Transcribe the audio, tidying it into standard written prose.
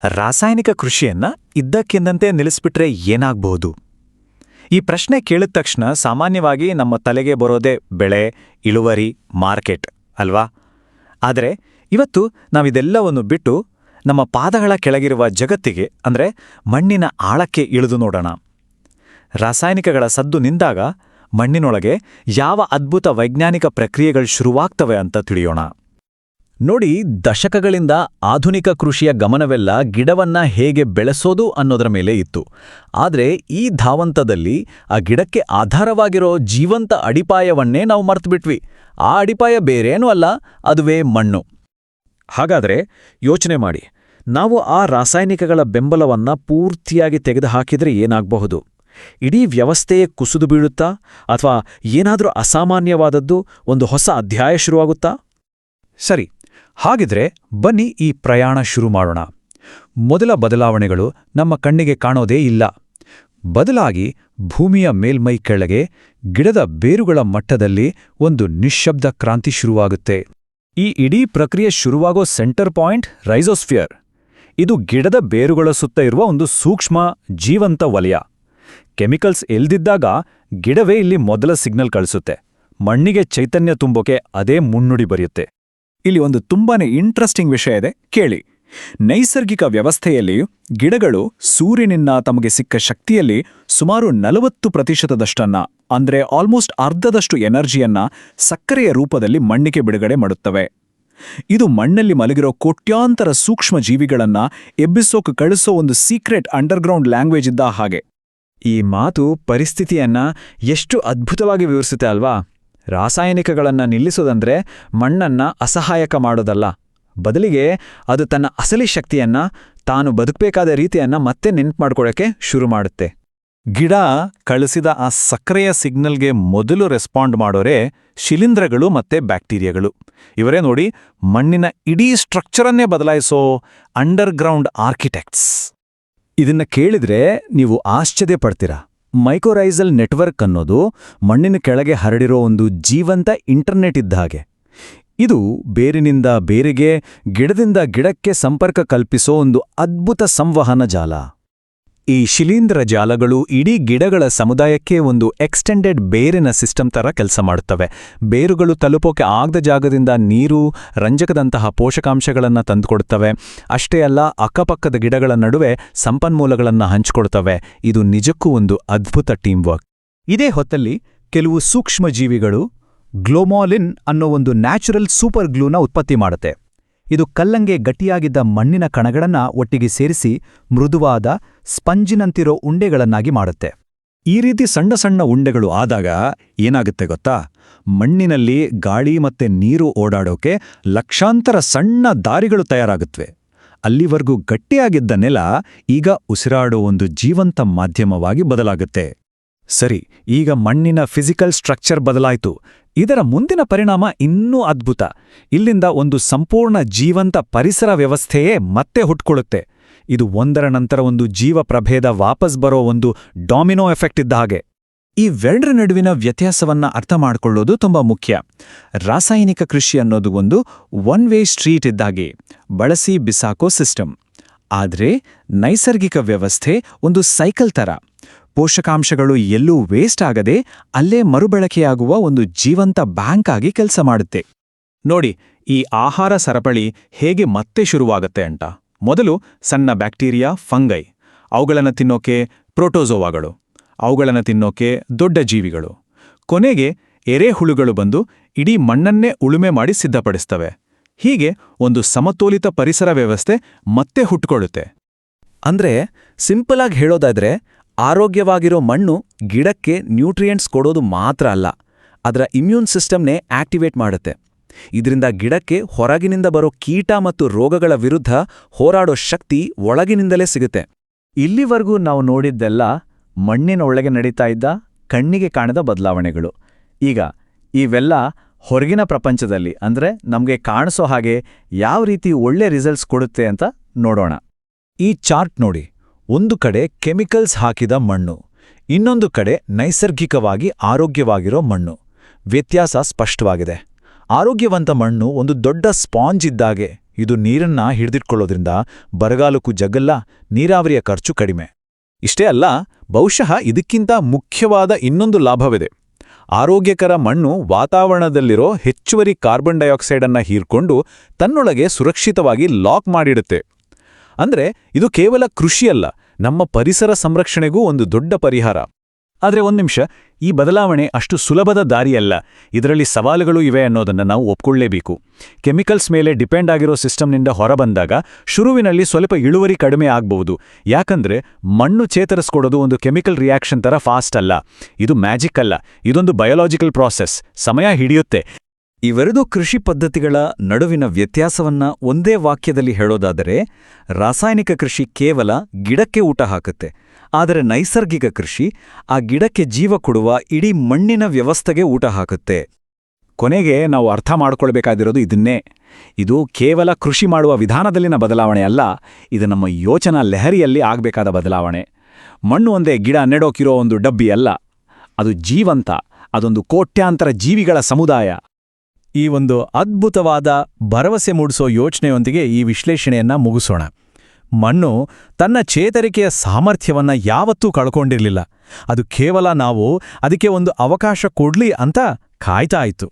ರಾಸಾಯನಿಕ ಕೃಷಿಯನ್ನ ಇದ್ದಕ್ಕೆಂದಂತೆ ನಿಲ್ಲಿಸ್ಬಿಟ್ರೆ ಏನಾಗ್ಬಹುದು? ಈ ಪ್ರಶ್ನೆ ಕೇಳಿದ ತಕ್ಷಣ ಸಾಮಾನ್ಯವಾಗಿ ನಮ್ಮ ತಲೆಗೆ ಬರೋದೇ ಬೆಳೆ, ಇಳುವರಿ, ಮಾರ್ಕೆಟ್ ಅಲ್ವಾ? ಆದರೆ ಇವತ್ತು ನಾವಿದೆಲ್ಲವನ್ನು ಬಿಟ್ಟು ನಮ್ಮ ಪಾದಗಳ ಕೆಳಗಿರುವ ಜಗತ್ತಿಗೆ ಅಂದ್ರೆ ಮಣ್ಣಿನ ಆಳಕ್ಕೆ ಇಳಿದು ನೋಡೋಣ. ರಾಸಾಯನಿಕಗಳ ಸದ್ದು ನಿಂತಾಗ ಮಣ್ಣಿನೊಳಗೆ ಯಾವ ಅದ್ಭುತ ವೈಜ್ಞಾನಿಕ ಪ್ರಕ್ರಿಯೆಗಳು ಶುರುವಾಗ್ತವೆ ಅಂತ ತಿಳಿಯೋಣ. ನೋಡಿ, ದಶಕಗಳಿಂದ ಆಧುನಿಕ ಕೃಷಿಯ ಗಮನವೆಲ್ಲ ಗಿಡವನ್ನ ಹೇಗೆ ಬೆಳೆಸೋದು ಅನ್ನೋದರ ಮೇಲೆ ಇತ್ತು. ಆದರೆ ಈ ಧಾವಂತದಲ್ಲಿ ಆ ಗಿಡಕ್ಕೆ ಆಧಾರವಾಗಿರೋ ಜೀವಂತ ಅಡಿಪಾಯವನ್ನೇ ನಾವು ಮರ್ತುಬಿಟ್ವಿ. ಆ ಅಡಿಪಾಯ ಬೇರೇನೂ ಅಲ್ಲ, ಅದುವೇ ಮಣ್ಣು. ಹಾಗಾದರೆ ಯೋಚನೆ ಮಾಡಿ, ನಾವು ಆ ರಾಸಾಯನಿಕಗಳ ಬೆಂಬಲವನ್ನ ಪೂರ್ತಿಯಾಗಿ ತೆಗೆದುಹಾಕಿದ್ರೆ ಏನಾಗಬಹುದು? ಇಡೀ ವ್ಯವಸ್ಥೆಯೇ ಕುಸಿದು ಬೀಳುತ್ತಾ? ಅಥವಾ ಏನಾದರೂ ಅಸಾಮಾನ್ಯವಾದದ್ದು, ಒಂದು ಹೊಸ ಅಧ್ಯಾಯ ಶುರುವಾಗುತ್ತಾ? ಸರಿ, ಹಾಗಿದ್ರೆ ಬನ್ನಿ ಈ ಪ್ರಯಾಣ ಶುರು ಮಾಡೋಣ. ಮೊದಲ ಬದಲಾವಣೆಗಳು ನಮ್ಮ ಕಣ್ಣಿಗೆ ಕಾಣೋದೇ ಇಲ್ಲ. ಬದಲಾಗಿ ಭೂಮಿಯ ಮೇಲ್ಮೈ ಕೆಳಗೆ ಗಿಡದ ಬೇರುಗಳ ಮಟ್ಟದಲ್ಲಿ ಒಂದು ನಿಶ್ಶಬ್ದ ಕ್ರಾಂತಿ ಶುರುವಾಗುತ್ತೆ. ಈ ಇಡೀ ಪ್ರಕ್ರಿಯೆ ಶುರುವಾಗೋ ಸೆಂಟರ್ ಪಾಯಿಂಟ್ ರೈಸೋಸ್ಫಿಯರ್. ಇದು ಗಿಡದ ಬೇರುಗಳ ಸುತ್ತ ಇರುವ ಒಂದು ಸೂಕ್ಷ್ಮ ಜೀವಂತ ವಲಯ. ಕೆಮಿಕಲ್ಸ್ ಎಲ್ದಿದ್ದಾಗ ಗಿಡವೇ ಇಲ್ಲಿ ಮೊದಲ ಸಿಗ್ನಲ್ ಕಳಿಸುತ್ತೆ. ಮಣ್ಣಿಗೆ ಚೈತನ್ಯ ತುಂಬೋಕೆ ಅದೇ ಮುನ್ನುಡಿ ಬರೆಯುತ್ತೆ. ಇಲ್ಲಿ ಒಂದು ತುಂಬಾನೇ ಇಂಟ್ರೆಸ್ಟಿಂಗ್ ವಿಷಯ ಇದೆ, ಕೇಳಿ. ನೈಸರ್ಗಿಕ ವ್ಯವಸ್ಥೆಯಲ್ಲಿ ಗಿಡಗಳು ಸೂರ್ಯನಿಂದ ತಮಗೆ ಸಿಕ್ಕ ಶಕ್ತಿಯಲ್ಲಿ ಸುಮಾರು 40% ಅಂದ್ರೆ ಆಲ್ಮೋಸ್ಟ್ ಅರ್ಧದಷ್ಟು ಎನರ್ಜಿಯನ್ನ ಸಕ್ಕರೆಯ ರೂಪದಲ್ಲಿ ಮಣ್ಣಿಗೆ ಬಿಡುಗಡೆ ಮಾಡುತ್ತವೆ. ಇದು ಮಣ್ಣಲ್ಲಿ ಮಲಗಿರೋ ಕೋಟ್ಯಾಂತರ ಸೂಕ್ಷ್ಮ ಜೀವಿಗಳನ್ನ ಎಬ್ಬಿಸೋಕೆ ಕಳಿಸೋ ಒಂದು ಸೀಕ್ರೆಟ್ ಅಂಡರ್ಗ್ರೌಂಡ್ ಲ್ಯಾಂಗ್ವೇಜ್ ಇದ್ದ ಹಾಗೆ. ಈ ಮಾತು ಪರಿಸ್ಥಿತಿಯನ್ನ ಎಷ್ಟು ಅದ್ಭುತವಾಗಿ ವಿವರಿಸುತ್ತೆ ಅಲ್ವಾ? ರಾಸಾಯನಿಕಗಳನ್ನ ನಿಲ್ಲಿಸೋದಂದ್ರೆ ಮಣ್ಣನ್ನ ಅಸಹಾಯಕ ಮಾಡೋದಲ್ಲ, ಬದಲಿಗೆ ಅದು ತನ್ನ ಅಸಲಿ ಶಕ್ತಿಯನ್ನ, ತಾನು ಬದುಕಬೇಕಾದ ರೀತಿಯನ್ನ ಮತ್ತೆ ನೆನ್ಪು ಮಾಡ್ಕೊಳ್ಳೋಕೆ ಶುರು ಮಾಡುತ್ತೆ. ಗಿಡ ಕಳಿಸಿದ ಆ ಸಕ್ಕರೆಯ ಸಿಗ್ನಲ್ಗೆ ಮೊದಲು ರೆಸ್ಪಾಂಡ್ ಮಾಡೋರೇ ಶಿಲೀಂಧ್ರಗಳು ಮತ್ತೆ ಬ್ಯಾಕ್ಟೀರಿಯಾಗಳು. ಇವರೇ ನೋಡಿ ಮಣ್ಣಿನ ಇಡೀ ಸ್ಟ್ರಕ್ಚರನ್ನೇ ಬದಲಾಯಿಸೋ ಅಂಡರ್ಗ್ರೌಂಡ್ ಆರ್ಕಿಟೆಕ್ಟ್ಸ್. ಇದನ್ನ ಕೇಳಿದ್ರೆ ನೀವು ಆಶ್ಚರ್ಯ ಪಡ್ತೀರಾ. ಮೈಕೋರೈಸಲ್ ನೆಟ್ವರ್ಕ್ ಅನ್ನೋದು ಮಣ್ಣಿನ ಕೆಳಗೆ ಹರಡಿರೋ ಒಂದು ಜೀವಂತ ಇಂಟರ್ನೆಟ್ ಇದ್ದ ಹಾಗೆ. ಇದು ಬೇರಿನಿಂದ ಬೇರಿಗೆ, ಗಿಡದಿಂದ ಗಿಡಕ್ಕೆ ಸಂಪರ್ಕ ಕಲ್ಪಿಸೋ ಒಂದು ಅದ್ಭುತ ಸಂವಹನ ಜಾಲ. ಈ ಶಿಲೀಂಧ್ರ ಜಾಲಗಳು ಇಡೀ ಗಿಡಗಳ ಸಮುದಾಯಕ್ಕೆ ಒಂದು ಎಕ್ಸ್ಟೆಂಡೆಡ್ ಬೇರಿನ ಸಿಸ್ಟಮ್ ತರ ಕೆಲಸ ಮಾಡುತ್ತವೆ. ಬೇರುಗಳು ತಲುಪೋಕೆ ಆಗದ ಜಾಗದಿಂದ ನೀರು, ರಂಜಕದಂತಹ ಪೋಷಕಾಂಶಗಳನ್ನು ತಂದುಕೊಡುತ್ತವೆ. ಅಷ್ಟೇ ಅಲ್ಲ, ಅಕ್ಕಪಕ್ಕದ ಗಿಡಗಳ ನಡುವೆ ಸಂಪನ್ಮೂಲಗಳನ್ನು ಹಂಚಿಕೊಡ್ತವೆ. ಇದು ನಿಜಕ್ಕೂ ಒಂದು ಅದ್ಭುತ ಟೀಮ್ ವರ್ಕ್. ಇದೇ ಹೊತ್ತಲ್ಲಿ ಕೆಲವು ಸೂಕ್ಷ್ಮ ಜೀವಿಗಳು ಗ್ಲೋಮಾಲಿನ್ ಅನ್ನೋ ಒಂದು ನ್ಯಾಚುರಲ್ ಸೂಪರ್ ಗ್ಲೂನ ಉತ್ಪತ್ತಿ ಮಾಡುತ್ತೆ. ಇದು ಕಲ್ಲಂಗೆ ಗಟ್ಟಿಯಾಗಿದ್ದ ಮಣ್ಣಿನ ಕಣಗಳನ್ನ ಒಟ್ಟಿಗೆ ಸೇರಿಸಿ ಮೃದುವಾದ ಸ್ಪಂಜಿನಂತಿರೋ ಉಂಡೆಗಳನ್ನಾಗಿ ಮಾಡುತ್ತೆ. ಈ ರೀತಿ ಸಣ್ಣ ಸಣ್ಣ ಉಂಡೆಗಳು ಆದಾಗ ಏನಾಗುತ್ತೆ ಗೊತ್ತಾ? ಮಣ್ಣಿನಲ್ಲಿ ಗಾಳಿ ಮತ್ತೆ ನೀರು ಓಡಾಡೋಕೆ ಲಕ್ಷಾಂತರ ಸಣ್ಣ ದಾರಿಗಳು ತಯಾರಾಗುತ್ತವೆ. ಅಲ್ಲಿವರೆಗೂ ಗಟ್ಟಿಯಾಗಿದ್ದ ನೆಲ ಈಗ ಉಸಿರಾಡೋ ಒಂದು ಜೀವಂತ ಮಾಧ್ಯಮವಾಗಿ ಬದಲಾಗುತ್ತೆ. ಸರಿ, ಈಗ ಮಣ್ಣಿನ ಫಿಸಿಕಲ್ ಸ್ಟ್ರಕ್ಚರ್ ಬದಲಾಯಿತು. ಇದರ ಮುಂದಿನ ಪರಿಣಾಮ ಇನ್ನೂ ಅದ್ಭುತ. ಇಲ್ಲಿಂದ ಒಂದು ಸಂಪೂರ್ಣ ಜೀವಂತ ಪರಿಸರ ವ್ಯವಸ್ಥೆಯೇ ಮತ್ತೆ ಹುಟ್ಕೊಳ್ಳುತ್ತೆ. ಇದು ಒಂದರ ನಂತರ ಒಂದು ಜೀವ ಪ್ರಭೇದ ವಾಪಸ್ ಬರೋ ಒಂದು ಡಾಮಿನೋ ಎಫೆಕ್ಟ್ ಇದ್ದ ಹಾಗೆ. ಈ ಎರಡರ ನಡುವಿನ ವ್ಯತ್ಯಾಸವನ್ನ ಅರ್ಥ ಮಾಡ್ಕೊಳ್ಳೋದು ತುಂಬಾ ಮುಖ್ಯ. ರಾಸಾಯನಿಕ ಕೃಷಿ ಅನ್ನೋದು ಒಂದು ಒನ್ ವೇ ಸ್ಟ್ರೀಟ್ ಇದ್ದಾಗೆ, ಬಳಸಿ ಬಿಸಾಕೋ ಸಿಸ್ಟಮ್. ಆದ್ರೆ ನೈಸರ್ಗಿಕ ವ್ಯವಸ್ಥೆ ಒಂದು ಸೈಕಲ್ ತರ. ಪೋಷಕಾಂಶಗಳು ಎಲ್ಲೂ ವೇಸ್ಟ್ ಆಗದೆ ಅಲ್ಲೇ ಮರುಬಳಕೆಯಾಗುವ ಒಂದು ಜೀವಂತ ಬ್ಯಾಂಕ್ ಆಗಿ ಕೆಲಸ ಮಾಡುತ್ತೆ. ನೋಡಿ, ಈ ಆಹಾರ ಸರಪಳಿ ಹೇಗೆ ಮತ್ತೆ ಶುರುವಾಗತ್ತೆ ಅಂತ. ಮೊದಲು ಸಣ್ಣ ಬ್ಯಾಕ್ಟೀರಿಯಾ, ಫಂಗೈ, ಅವುಗಳನ್ನು ತಿನ್ನೋಕೆ ಪ್ರೋಟೋಜೋವಾಗಳು, ಅವುಗಳನ್ನು ತಿನ್ನೋಕೆ ದೊಡ್ಡ ಜೀವಿಗಳು, ಕೊನೆಗೆ ಎರೆಹುಳುಗಳು ಬಂದು ಇಡೀ ಮಣ್ಣನ್ನೇ ಉಳುಮೆ ಮಾಡಿ ಸಿದ್ಧಪಡಿಸ್ತವೆ. ಹೀಗೆ ಒಂದು ಸಮತೋಲಿತ ಪರಿಸರ ವ್ಯವಸ್ಥೆ ಮತ್ತೆ ಹುಟ್ಕೊಳ್ಳುತ್ತೆ. ಅಂದ್ರೆ ಸಿಂಪಲ್ ಆಗಿ ಹೇಳೋದಾದ್ರೆ, ಆರೋಗ್ಯವಾಗಿರೋ ಮಣ್ಣು ಗಿಡಕ್ಕೆ ನ್ಯೂಟ್ರಿಯೆಂಟ್ಸ್ ಕೊಡೋದು ಮಾತ್ರ ಅಲ್ಲ, ಅದರ ಇಮ್ಯೂನ್ ಸಿಸ್ಟಮ್ನೇ ಆಕ್ಟಿವೇಟ್ ಮಾಡುತ್ತೆ. ಇದರಿಂದ ಗಿಡಕ್ಕೆ ಹೊರಗಿನಿಂದ ಬರೋ ಕೀಟ ಮತ್ತು ರೋಗಗಳ ವಿರುದ್ಧ ಹೋರಾಡೋ ಶಕ್ತಿ ಒಳಗಿನಿಂದಲೇ ಸಿಗುತ್ತೆ. ಇಲ್ಲಿವರೆಗೂ ನಾವು ನೋಡಿದ್ದೆಲ್ಲ ಮಣ್ಣಿನ ಒಳಗೆ ನಡೀತಾ ಇದ್ದ ಕಣ್ಣಿಗೆ ಕಾಣದ ಬದಲಾವಣೆಗಳು. ಈಗ ಇವೆಲ್ಲ ಹೊರಗಿನ ಪ್ರಪಂಚದಲ್ಲಿ ಅಂದ್ರೆ ನಮಗೆ ಕಾಣಿಸೋ ಹಾಗೆ ಯಾವ ರೀತಿ ಒಳ್ಳೆ ರಿಸಲ್ಟ್ಸ್ ಕೊಡುತ್ತೆ ಅಂತ ನೋಡೋಣ. ಈ ಚಾರ್ಟ್ ನೋಡಿ. ಒಂದು ಕಡೆ ಕೆಮಿಕಲ್ಸ್ ಹಾಕಿದ ಮಣ್ಣು, ಇನ್ನೊಂದು ಕಡೆ ನೈಸರ್ಗಿಕವಾಗಿ ಆರೋಗ್ಯವಾಗಿರೋ ಮಣ್ಣು. ವ್ಯತ್ಯಾಸ ಸ್ಪಷ್ಟವಾಗಿದೆ. ಆರೋಗ್ಯವಂತ ಮಣ್ಣು ಒಂದು ದೊಡ್ಡ ಸ್ಪಾಂಜ್ ಇದ್ದಾಗೆ, ಇದು ನೀರನ್ನ ಹಿಡಿದಿಟ್ಕೊಳ್ಳೋದ್ರಿಂದ ಬರಗಾಲಕ್ಕೂ ಜಗ್ಗಲ್ಲ, ನೀರಾವರಿಯ ಖರ್ಚು ಕಡಿಮೆ. ಇಷ್ಟೇ ಅಲ್ಲ, ಬಹುಶಃ ಇದಕ್ಕಿಂತ ಮುಖ್ಯವಾದ ಇನ್ನೊಂದು ಲಾಭವಿದೆ. ಆರೋಗ್ಯಕರ ಮಣ್ಣು ವಾತಾವರಣದಲ್ಲಿರೋ ಹೆಚ್ಚುವರಿ ಕಾರ್ಬನ್ ಡೈಆಕ್ಸೈಡನ್ನ ಹೀರ್ಕೊಂಡು ತನ್ನೊಳಗೆ ಸುರಕ್ಷಿತವಾಗಿ ಲಾಕ್ ಮಾಡಿಡುತ್ತೆ. ಅಂದ್ರೆ ಇದು ಕೇವಲ ಕೃಷಿಯಲ್ಲ, ನಮ್ಮ ಪರಿಸರ ಸಂರಕ್ಷಣೆಗೂ ಒಂದು ದೊಡ್ಡ ಪರಿಹಾರ. ಆದ್ರೆ ಒಂದ್ ನಿಮಿಷ, ಈ ಬದಲಾವಣೆ ಅಷ್ಟು ಸುಲಭದ ದಾರಿಯಲ್ಲ. ಇದರಲ್ಲಿ ಸವಾಲುಗಳು ಇವೆ ಅನ್ನೋದನ್ನ ನಾವು ಒಪ್ಕೊಳ್ಳೇಬೇಕು. ಕೆಮಿಕಲ್ಸ್ ಮೇಲೆ ಡಿಪೆಂಡ್ ಆಗಿರೋ ಸಿಸ್ಟಮ್ನಿಂದ ಹೊರಬಂದಾಗ ಶುರುವಿನಲ್ಲಿ ಸ್ವಲ್ಪ ಇಳುವರಿ ಕಡಿಮೆ ಆಗ್ಬಹುದು. ಯಾಕಂದ್ರೆ ಮಣ್ಣು ಚೇತರಿಸ್ಕೊಡೋದು ಒಂದು ಕೆಮಿಕಲ್ ರಿಯಾಕ್ಷನ್ ತರ ಫಾಸ್ಟ್ ಅಲ್ಲ. ಇದು ಮ್ಯಾಜಿಕ್ ಅಲ್ಲ, ಇದೊಂದು ಬಯೋಲಾಜಿಕಲ್ ಪ್ರಾಸೆಸ್, ಸಮಯ ಹಿಡಿಯುತ್ತೆ. ಇವೆರಡೂ ಕೃಷಿ ಪದ್ಧತಿಗಳ ನಡುವಿನ ವ್ಯತ್ಯಾಸವನ್ನ ಒಂದೇ ವಾಕ್ಯದಲ್ಲಿ ಹೇಳೋದಾದರೆ, ರಾಸಾಯನಿಕ ಕೃಷಿ ಕೇವಲ ಗಿಡಕ್ಕೆ ಊಟ ಹಾಕುತ್ತೆ, ಆದರೆ ನೈಸರ್ಗಿಕ ಕೃಷಿ ಆ ಗಿಡಕ್ಕೆ ಜೀವ ಕೊಡುವ ಇಡೀ ಮಣ್ಣಿನ ವ್ಯವಸ್ಥೆಗೆ ಊಟ ಹಾಕುತ್ತೆ. ಕೊನೆಗೆ ನಾವು ಅರ್ಥ ಮಾಡ್ಕೊಳ್ಬೇಕಾದಿರೋದು ಇದನ್ನೇ. ಇದು ಕೇವಲ ಕೃಷಿ ಮಾಡುವ ವಿಧಾನದಲ್ಲಿನ ಬದಲಾವಣೆ ಅಲ್ಲ, ಇದು ನಮ್ಮ ಯೋಚನಾ ಲಹರಿಯಲ್ಲಿ ಆಗಬೇಕಾದ ಬದಲಾವಣೆ. ಮಣ್ಣು ಒಂದೇ ಗಿಡ ನೆಡೋಕಿರೋ ಒಂದು ಡಬ್ಬಿ ಅಲ್ಲ, ಅದು ಜೀವಂತ, ಅದೊಂದು ಕೋಟ್ಯಾಂತರ ಜೀವಿಗಳ ಸಮುದಾಯ. ಈ ಒಂದು ಅದ್ಭುತವಾದ ಭರವಸೆ ಮೂಡಿಸೋ ಯೋಚನೆಯೊಂದಿಗೆ ಈ ವಿಶ್ಲೇಷಣೆಯನ್ನ ಮುಗಿಸೋಣ. ಮಣ್ಣು ತನ್ನ ಚೇತರಿಕೆಯ ಸಾಮರ್ಥ್ಯವನ್ನ ಯಾವತ್ತೂ ಕಳ್ಕೊಂಡಿರ್ಲಿಲ್ಲ. ಅದು ಕೇವಲ ನಾವು ಅದಕ್ಕೆ ಒಂದು ಅವಕಾಶ ಕೊಡ್ಲಿ ಅಂತ ಕಾಯ್ತಾ ಇತ್ತು.